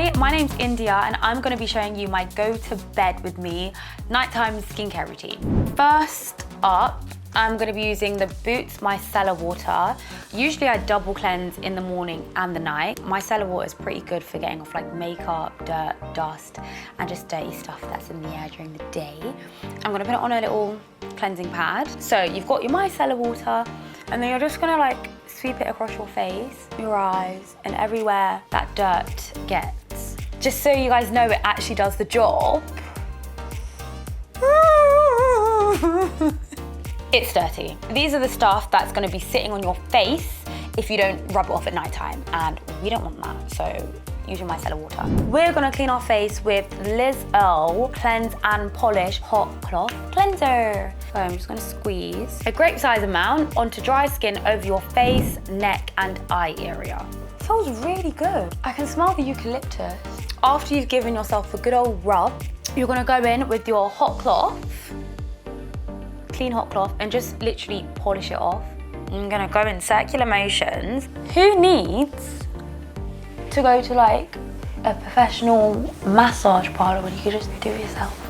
Hi, my name's Indiyah and I'm going to be showing you my go to bed with me nighttime skincare routine. First up, I'm going to be using the Boots Micellar Water. Usually I double cleanse in the morning and the night. Micellar water is pretty good for getting off like makeup, dirt, dust, and just dirty stuff that's in the air during the day. I'm going to put it on a little cleansing pad. So you've got your micellar water and then you're just going to like sweep it across your face, your eyes, and everywhere that dirt gets. Just so you guys know it actually does the job. It's dirty. These are the stuff that's going to be sitting on your face if you don't rub it off at nighttime, and we don't want that, so use your micellar water. We're going to clean our face with Liz Earl Cleanse and Polish Hot Cloth Cleanser. So I'm just going to squeeze a grape size amount onto dry skin over your face, neck and eye area. It feels really good. I can smell the eucalyptus. After you've given yourself a good old rub, you're going to go in with your hot cloth, clean hot cloth, and just literally polish it off. I'm gonna go in circular motions. Who needs to go to like a professional massage parlor when you can just do it yourself?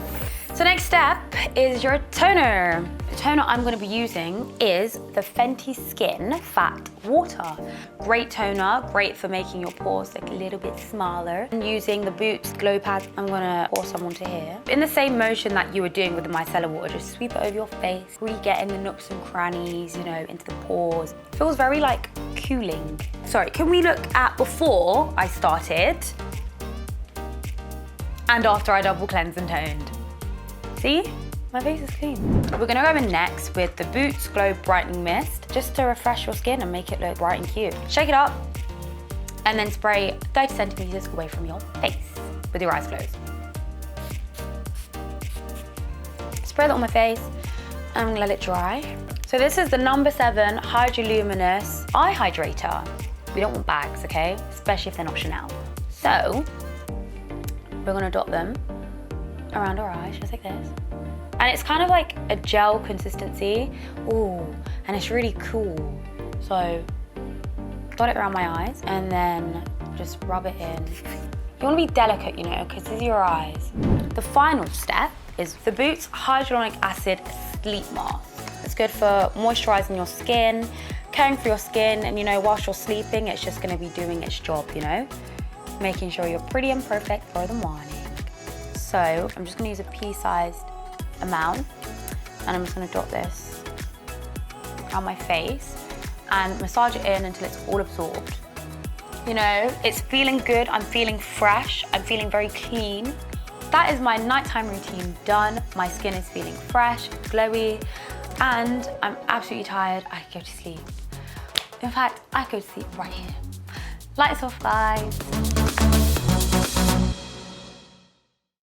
So next step is your toner. The toner I'm going to be using is the Fenty Skin Fat Water. Great toner, great for making your pores look a little bit smaller. And using the Boots Glow Pad, I'm going to pour some onto here. In the same motion that you were doing with the micellar water, just sweep it over your face, really get in the nooks and crannies, you know, into the pores. It feels very like cooling. Sorry, can we look at before I started and after I double cleansed and toned? See? My face is clean. We're gonna go in next with the Boots Glow Brightening Mist, just to refresh your skin and make it look bright and cute. Shake it up, and then spray 30 centimeters away from your face with your eyes closed. Spray that on my face, and let it dry. So this is the number 7 Hydroluminous Eye Hydrator. We don't want bags, okay? Especially if they're not Chanel. So, we're gonna dot them around our eyes, just like this. And it's kind of like a gel consistency. Ooh, and it's really cool. So, dot it around my eyes and then just rub it in. You wanna be delicate, you know, because these are your eyes. The final step is the Boots Hyaluronic Acid Sleep Mask. It's good for moisturizing your skin, caring for your skin, and you know, whilst you're sleeping, it's just gonna be doing its job, you know? Making sure you're pretty and perfect for the morning. So I'm just gonna use a pea-sized amount and I'm just gonna dot this around my face and massage it in until it's all absorbed. You know, it's feeling good, I'm feeling fresh, I'm feeling very clean. That is my nighttime routine done. My skin is feeling fresh, glowy, and I'm absolutely tired. I could go to sleep. In fact, I could sleep right here. Lights off, guys.